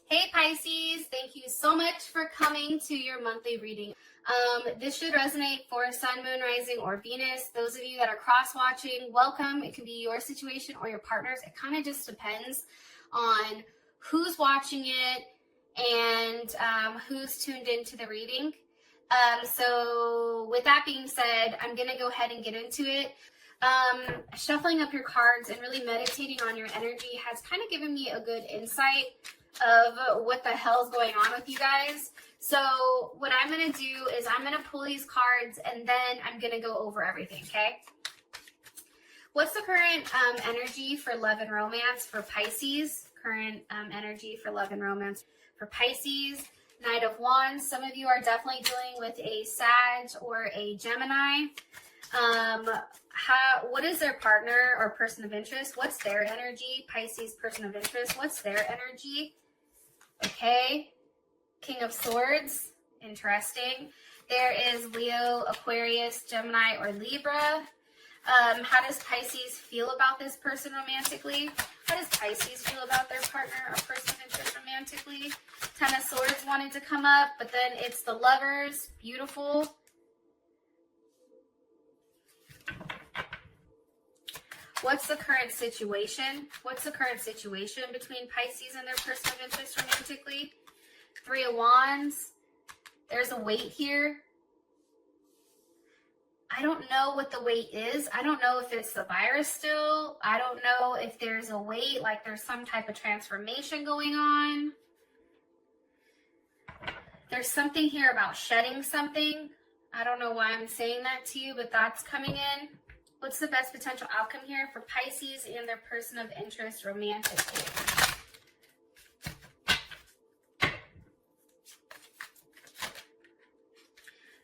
Hey Pisces, thank you so much for coming to your monthly reading. This should resonate for Sun, Moon, Rising, or Venus. Those of you that are cross-watching, welcome. It can be your situation or your partner's. It kind of just depends on who's watching it and who's tuned into the reading. So with that being said, I'm going to go ahead and get into it. Shuffling up your cards and really meditating on your energy has kind of given me a good insight of what the hell's going on with you guys. So what I'm going to do is I'm going to pull these cards and then I'm going to go over everything, okay? What's the current energy for love and romance for Pisces? Current energy for love and romance for Pisces. Knight of Wands. Some of you are definitely dealing with a Sag or a Gemini. What is their partner or person of interest? What's their energy? Pisces, person of interest. What's their energy? Okay. King of Swords. Interesting. There is Leo, Aquarius, Gemini, or Libra. How does Pisces feel about this person romantically? How does Pisces feel about their partner or person of interest romantically? Ten of Swords wanted to come up, but then it's the Lovers. Beautiful. What's the current situation? What's the current situation between Pisces and their person of interest romantically? Three of Wands. There's a weight here. I don't know what the weight is. I don't know if it's the virus still. I don't know if there's a weight, like there's some type of transformation going on. There's something here about shedding something. I don't know why I'm saying that to you, but that's coming in. What's the best potential outcome here for Pisces and their person of interest romantically?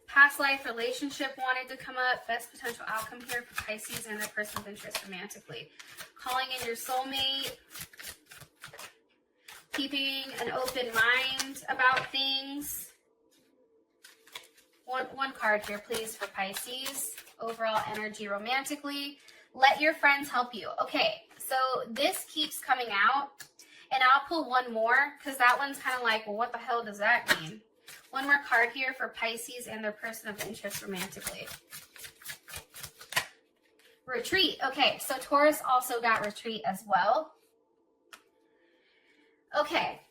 Past life relationship wanted to come up. Best potential outcome here for Pisces and their person of interest romantically. Calling in your soulmate. Keeping an open mind about things. One card here, please, for Pisces. Overall energy romantically. Let your friends help you. Okay, so this keeps coming out. And I'll pull one more because that one's kind of like, well, what the hell does that mean? One more card here for Pisces and their person of interest romantically. Retreat. Okay, so Taurus also got retreat as well. Okay,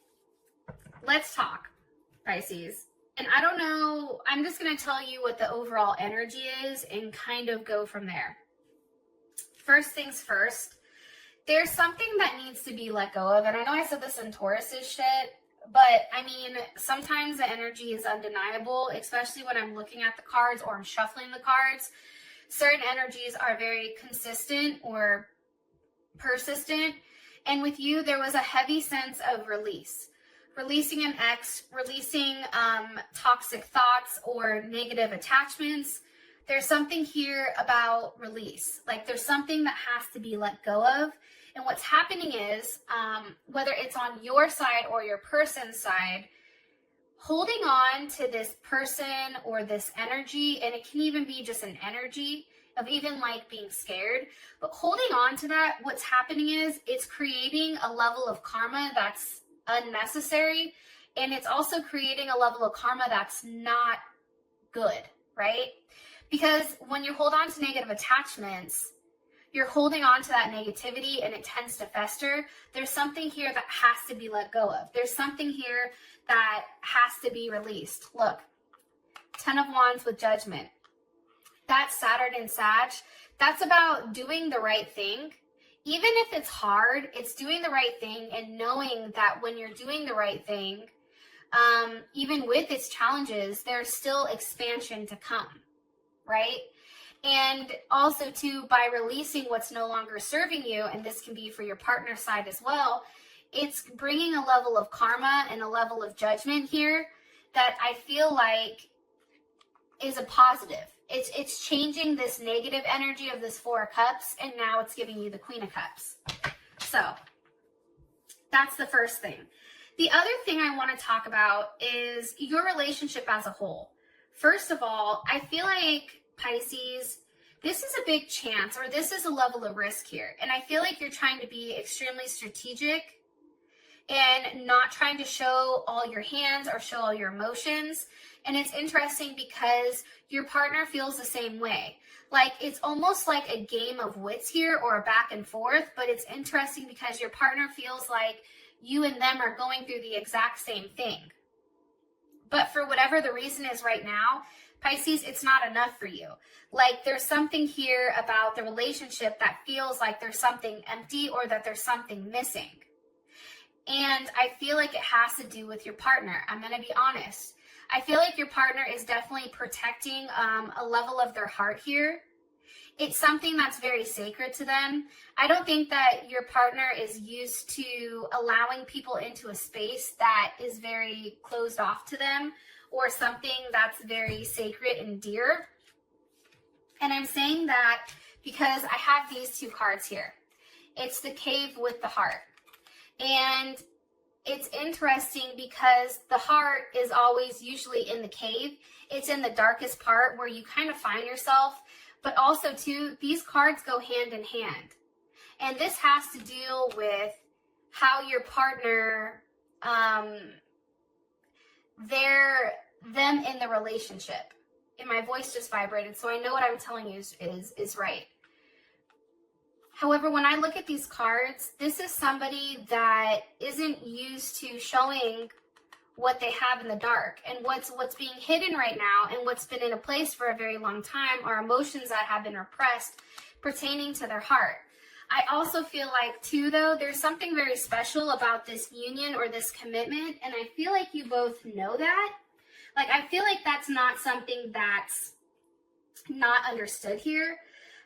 let's talk, Pisces. And I don't know, I'm just going to tell you what the overall energy is and kind of go from there. First things first, there's something that needs to be let go of. And I know I said this in Taurus's shit, but I mean, sometimes the energy is undeniable, especially when I'm looking at the cards or I'm shuffling the cards. Certain energies are very consistent or persistent. And with you, there was a heavy sense of release. Releasing an ex, releasing toxic thoughts or negative attachments. There's something here about release. Like there's something that has to be let go of. And what's happening is, whether it's on your side or your person's side, holding on to this person or this energy, and it can even be just an energy of even like being scared, but holding on to that, what's happening is it's creating a level of karma that's unnecessary, and it's also creating a level of karma that's not good, right? Because when you hold on to negative attachments, you're holding on to that negativity and it tends to fester. There's something here that has to be let go of. There's something here that has to be released. Look, Ten of Wands with Judgment. That's Saturn and Sag. That's about doing the right thing. Even if it's hard, it's doing the right thing and knowing that when you're doing the right thing, even with its challenges, there's still expansion to come, right? And also too, by releasing what's no longer serving you, and this can be for your partner's side as well, it's bringing a level of karma and a level of judgment here that I feel like is a positive. It's changing this negative energy of this Four of Cups, and now it's giving you the Queen of Cups. So that's the first thing. The other thing I want to talk about is your relationship as a whole. First of all, I feel like Pisces, this is a big chance, or this is a level of risk here. And I feel like you're trying to be extremely strategic and not trying to show all your hands or show all your emotions. And it's interesting because your partner feels the same way. Like, it's almost like a game of wits here, or a back and forth, but it's interesting because your partner feels like you and them are going through the exact same thing. But for whatever the reason is right now, Pisces, it's not enough for you. Like, there's something here about the relationship that feels like there's something empty, or that there's something missing. And I feel like it has to do with your partner. I'm going to be honest. I feel like your partner is definitely protecting a level of their heart here. It's something that's very sacred to them. I don't think that your partner is used to allowing people into a space that is very closed off to them, or something that's very sacred and dear. And I'm saying that because I have these two cards here. It's the cave with the heart. And it's interesting because the heart is always usually in the cave. It's in the darkest part where you kind of find yourself. But also, too, these cards go hand in hand. And this has to deal with how your partner, them in the relationship. And my voice just vibrated, so I know what I'm telling you is right. However, when I look at these cards, this is somebody that isn't used to showing what they have in the dark. And what's being hidden right now, and what's been in a place for a very long time, are emotions that have been repressed pertaining to their heart. I also feel like, too, though, there's something very special about this union or this commitment, and I feel like you both know that. Like, I feel like that's not something that's not understood here.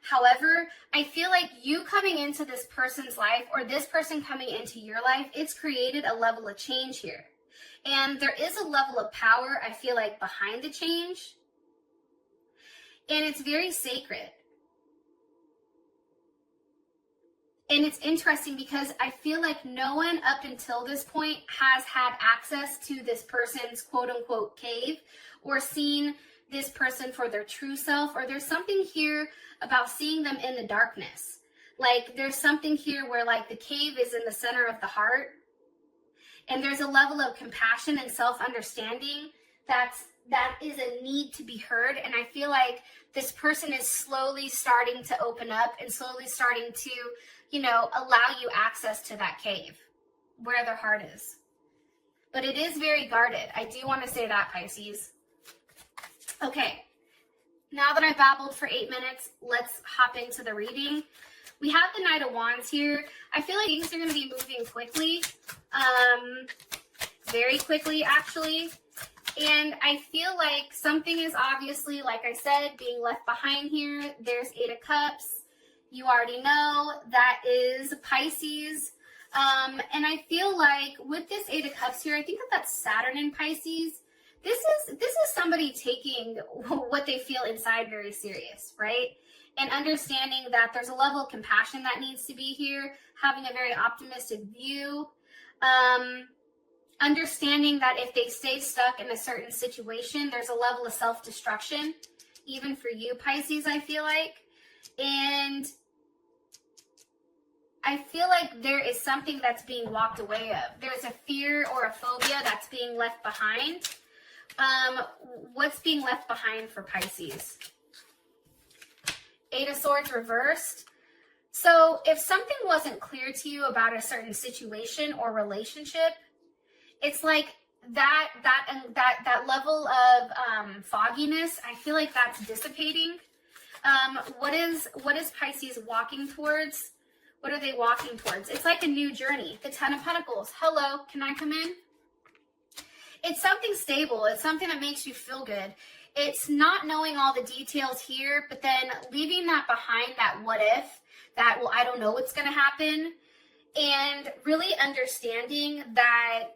However, I feel like you coming into this person's life, or this person coming into your life, it's created a level of change here. And there is a level of power, I feel like, behind the change. And it's very sacred. And it's interesting because I feel like no one up until this point has had access to this person's quote-unquote cave, or seen this person for their true self, or there's something here about seeing them in the darkness. Like, there's something here where, like, the cave is in the center of the heart, and there's a level of compassion and self-understanding that is a need to be heard. And I feel like this person is slowly starting to open up, and slowly starting to, allow you access to that cave where their heart is. But it is very guarded. I do want to say that, Pisces. Okay, now that I babbled for 8 minutes, let's hop into the reading. We have the Knight of Wands here. I feel like things are going to be moving quickly, very quickly, actually. And I feel like something is obviously, like I said, being left behind here. There's 8 of Cups. You already know that is Pisces. And I feel like with this 8 of Cups here, I think that's Saturn in Pisces. This is somebody taking what they feel inside very serious, right? And understanding that there's a level of compassion that needs to be here, having a very optimistic view, understanding that if they stay stuck in a certain situation, there's a level of self-destruction, even for you, Pisces, I feel like. And I feel like there is something that's being walked away of. There's a fear or a phobia that's being left behind. What's being left behind for Pisces? 8 of Swords reversed. So if something wasn't clear to you about a certain situation or relationship, it's like that level of fogginess, I feel like that's dissipating. What is Pisces walking towards? What are they walking towards? It's like a new journey. The 10 of Pentacles. Hello, can I come in? It's something stable. It's something that makes you feel good. It's not knowing all the details here, but then leaving that behind, that what if, that, well, I don't know what's going to happen. And really understanding that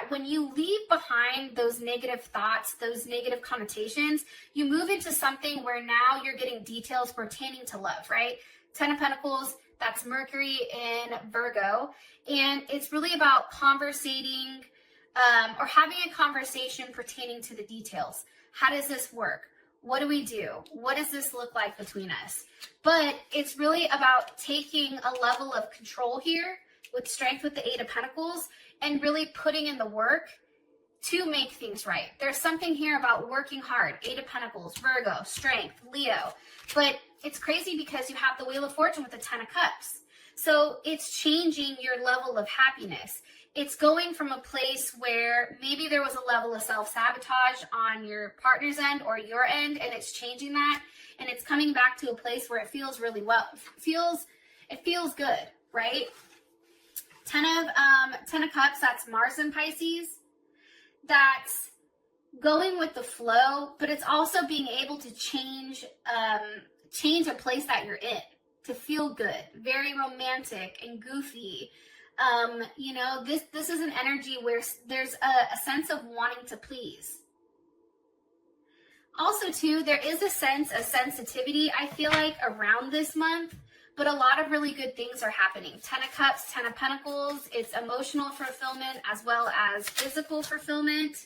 when you leave behind those negative thoughts, those negative connotations, you move into something where now you're getting details pertaining to love, right? 10 of Pentacles, that's Mercury in Virgo. And it's really about conversating, or having a conversation pertaining to the details. How does this work? What do we do? What does this look like between us? But it's really about taking a level of control here, with strength with the Eight of Pentacles, and really putting in the work to make things right. There's something here about working hard. Eight of Pentacles, Virgo, strength, Leo. But it's crazy because you have the Wheel of Fortune with the Ten of Cups. So it's changing your level of happiness. It's going from a place where maybe there was a level of self-sabotage on your partner's end or your end, and it's changing that. And it's coming back to a place where it feels really well. It feels good, right? Ten of Cups, that's Mars and Pisces. That's going with the flow, but it's also being able to change a place that you're in to feel good. Very romantic and goofy. You know, this is an energy where there's a sense of wanting to please. Also, too, there is a sense of sensitivity, I feel like, around this month, but a lot of really good things are happening. Ten of Cups, Ten of Pentacles, it's emotional fulfillment as well as physical fulfillment.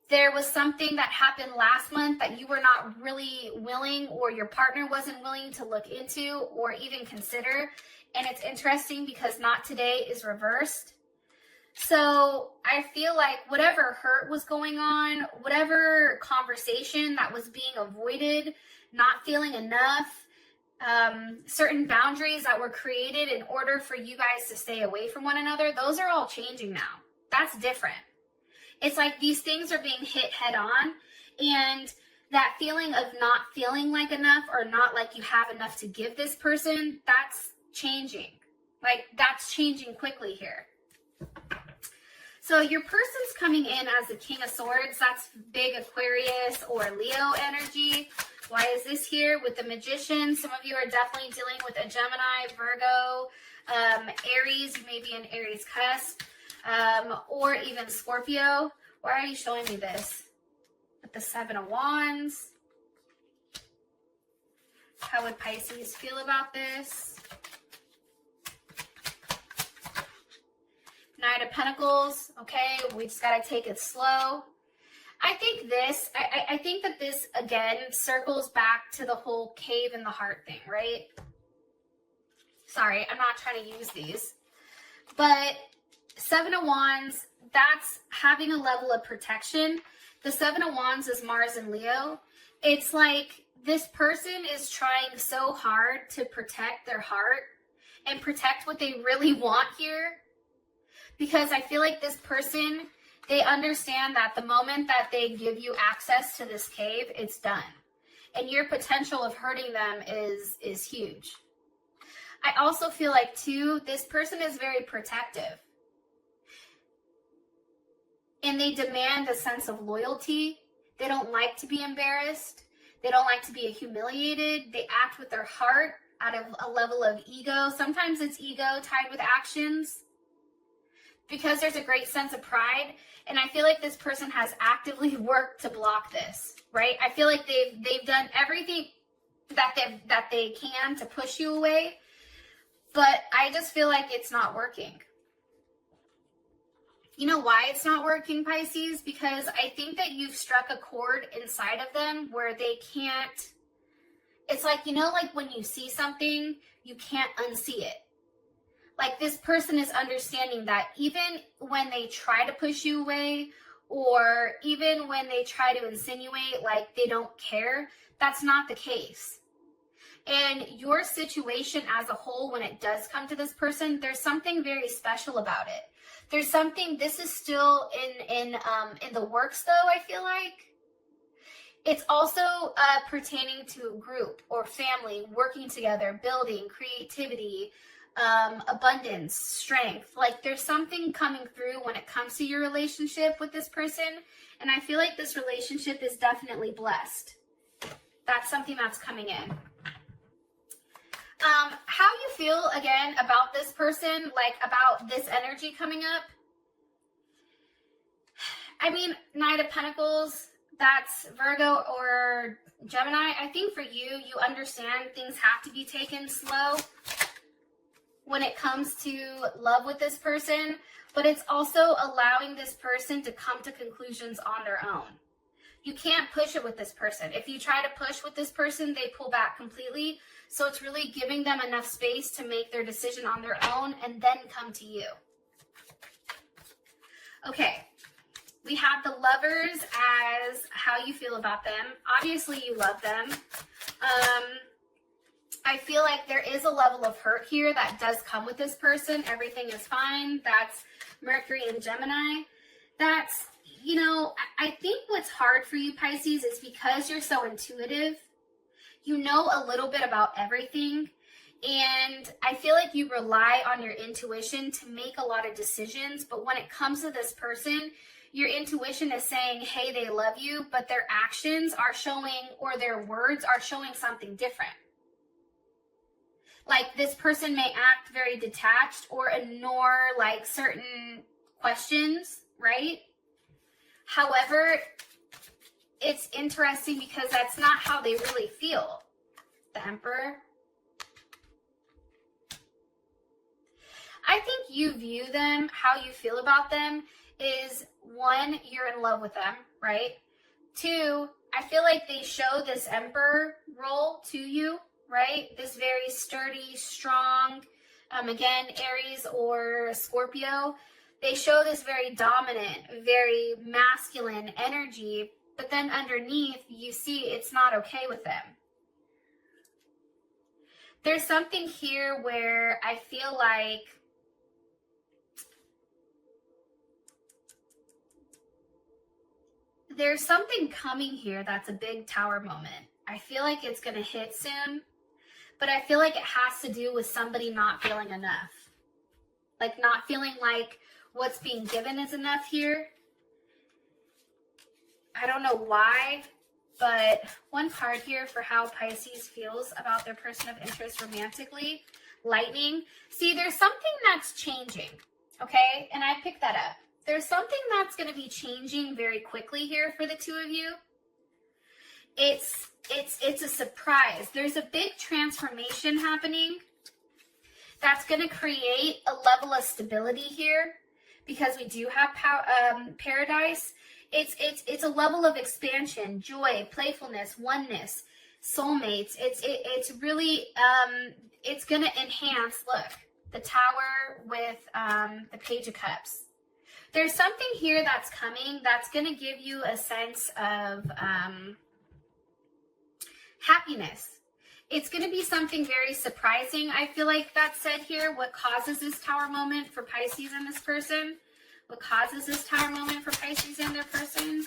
There was something that happened last month that you were not really willing, or your partner wasn't willing to look into or even consider. And it's interesting because not today is reversed. So I feel like whatever hurt was going on, whatever conversation that was being avoided, not feeling enough, certain boundaries that were created in order for you guys to stay away from one another, those are all changing now. That's different. It's like these things are being hit head on, and that feeling of not feeling like enough or not like you have enough to give this person, that's changing. Like, that's changing quickly here. So your person's coming in as the King of Swords. That's big Aquarius or Leo energy. Why is this here with the Magician? Some of you are definitely dealing with a Gemini, Virgo, Aries. You may be an Aries cusp, or even Scorpio. Why are you showing me this? With the Seven of Wands. How would Pisces feel about this? Knight of Pentacles. Okay, we just got to take it slow. I think that this, again, circles back to the whole cave in the heart thing, right? Sorry, I'm not trying to use these. But Seven of Wands, that's having a level of protection. The Seven of Wands is Mars and Leo. It's like this person is trying so hard to protect their heart and protect what they really want here. Because I feel like this person, they understand that the moment that they give you access to this cave, it's done. And your potential of hurting them is huge. I also feel like, too, this person is very protective. And they demand a sense of loyalty. They don't like to be embarrassed. They don't like to be humiliated. They act with their heart out of a level of ego. Sometimes it's ego tied with actions, because there's a great sense of pride. And I feel like this person has actively worked to block this, right? I feel like they've done everything that they can to push you away, but I just feel like it's not working. You know why it's not working, Pisces? Because I think that you've struck a chord inside of them where they can't, it's like, you know, like when you see something, you can't unsee it. Like, this person is understanding that even when they try to push you away, or even when they try to insinuate like they don't care, that's not the case. And your situation as a whole, when it does come to this person, there's something very special about it. There's something, this is still in the works though, I feel like. It's also pertaining to a group or family, working together, building, creativity, abundance, strength. Like, there's something coming through when it comes to your relationship with this person, and I feel like this relationship is definitely blessed. That's something that's coming in. How you feel, again, about this person, like about this energy coming up? I mean, Knight of Pentacles, that's Virgo or Gemini. I think for you, you understand things have to be taken slow when it comes to love with this person, but it's also allowing this person to come to conclusions on their own. You can't push it with this person. If you try to push with this person, they pull back completely. So it's really giving them enough space to make their decision on their own and then come to you. Okay, we have the Lovers as how you feel about them. Obviously, you love them. I feel like there is a level of hurt here that does come with this person. Everything is fine. That's Mercury and Gemini. That's, you know, I think what's hard for you, Pisces, is because you're so intuitive. You know a little bit about everything. And I feel like you rely on your intuition to make a lot of decisions. But when it comes to this person, your intuition is saying, hey, they love you, but their actions are showing, or their words are showing something different. Like this person may act very detached or ignore like certain questions, right? However, it's interesting because that's not how they really feel. The Emperor. I think you view them, how you feel about them is, one, you're in love with them, right? Two, I feel like they show this Emperor role to you, right? This very sturdy, strong, again, Aries or Scorpio. They show this very dominant, very masculine energy, but then underneath, you see it's not okay with them. There's something here where I feel like there's something coming here that's a big Tower moment. I feel like it's going to hit soon, but I feel like it has to do with somebody not feeling enough. Like not feeling like what's being given is enough here. I don't know why, but one card here for how Pisces feels about their person of interest romantically. Lightning. See, there's something that's changing, okay? And I picked that up. There's something that's going to be changing very quickly here for the two of you. It's a surprise. There's a big transformation happening that's going to create a level of stability here because we do have paradise. It's a level of expansion, joy, playfulness, oneness, soulmates. It's really it's going to enhance. Look, the Tower with the Page of Cups. There's something here that's coming that's going to give you a sense of happiness. It's going to be something very surprising. I feel like that's said here. What causes this Tower moment for Pisces and this person? What causes this Tower moment for Pisces and their person?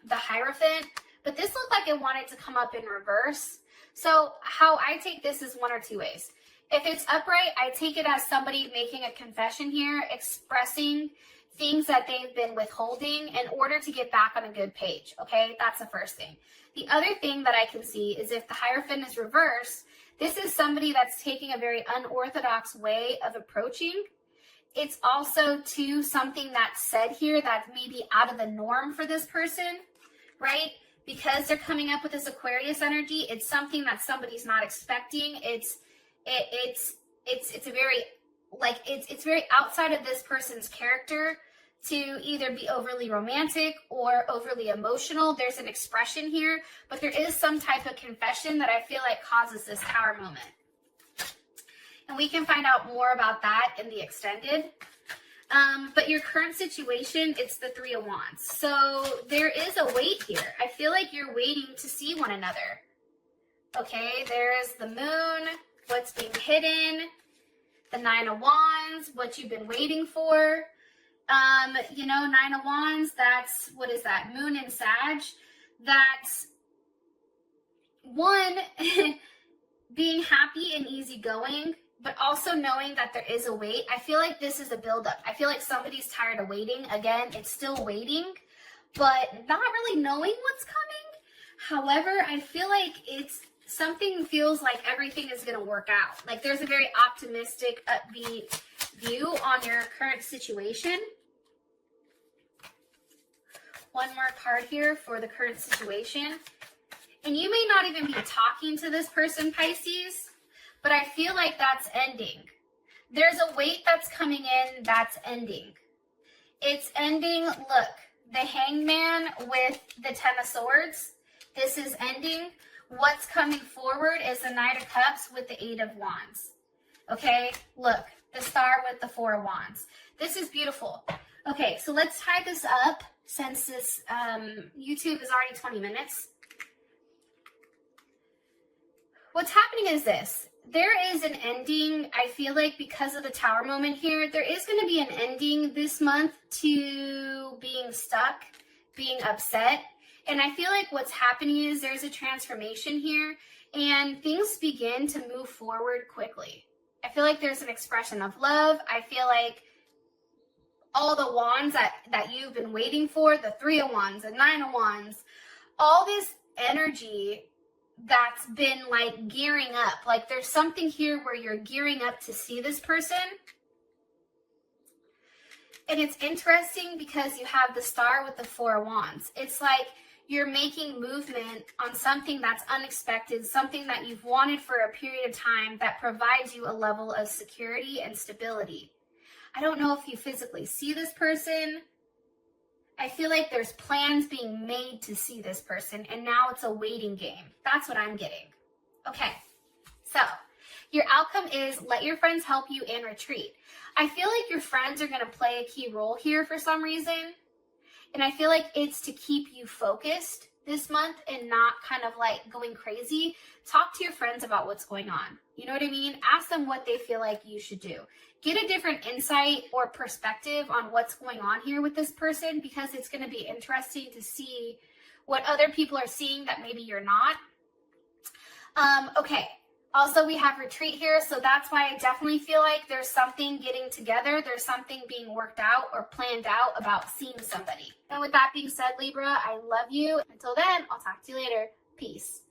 The Hierophant. But this looked like it wanted to come up in reverse. So how I take this is one or two ways. If it's upright, I take it as somebody making a confession here, expressing things that they've been withholding in order to get back on a good page, okay? That's the first thing. The other thing that I can see is if the Hierophant is reversed, this is somebody that's taking a very unorthodox way of approaching. It's also, too, something that's said here that's maybe out of the norm for this person, right? Because they're coming up with this Aquarius energy, it's something that somebody's not expecting. It's a very, like, it's very outside of this person's character to either be overly romantic or overly emotional. There's an expression here, but there is some type of confession that I feel like causes this Tower moment. And we can find out more about that in the extended. But your current situation, it's the Three of Wands. So there is a wait here. I feel like you're waiting to see one another. Okay, there is the Moon, what's being hidden, the Nine of Wands, what you've been waiting for. You know, Nine of Wands, that's, what is that? Moon and Sag. That's one, being happy and easygoing, but also knowing that there is a wait. I feel like this is a buildup. I feel like somebody's tired of waiting. Again, it's still waiting, but not really knowing what's coming. However, I feel like something feels like everything is going to work out. Like there's a very optimistic, upbeat view on your current situation. One more card here for the current situation. And you may not even be talking to this person, Pisces, but I feel like that's ending. There's a weight that's coming in that's ending. It's ending, look, the Hangman with the Ten of Swords. This is ending. What's coming forward is the Knight of Cups with the Eight of Wands. Okay, look, the Star with the Four of Wands. This is beautiful. Okay, so let's tie this up since this YouTube is already 20 minutes. What's happening is this. There is an ending, I feel like, because of the Tower moment here. There is going to be an ending this month to being stuck, being upset. And I feel like what's happening is there's a transformation here and things begin to move forward quickly. I feel like there's an expression of love. I feel like all the wands that you've been waiting for, the Three of Wands, the Nine of Wands, all this energy that's been like gearing up. Like there's something here where you're gearing up to see this person. And it's interesting because you have the Star with the Four of Wands. It's like you're making movement on something that's unexpected, something that you've wanted for a period of time that provides you a level of security and stability. I don't know if you physically see this person. I feel like there's plans being made to see this person, and now it's a waiting game. That's what I'm getting. Okay, so your outcome is let your friends help you and retreat. I feel like your friends are going to play a key role here for some reason, and I feel like it's to keep you focused this month and not kind of like going crazy. Talk to your friends about what's going on. You know what I mean? Ask them what they feel like you should do. Get a different insight or perspective on what's going on here with this person, because it's going to be interesting to see what other people are seeing that maybe you're not. Okay. Also, we have retreat here, so that's why I definitely feel like there's something getting together. There's something being worked out or planned out about seeing somebody. And with that being said, Libra, I love you. Until then, I'll talk to you later. Peace.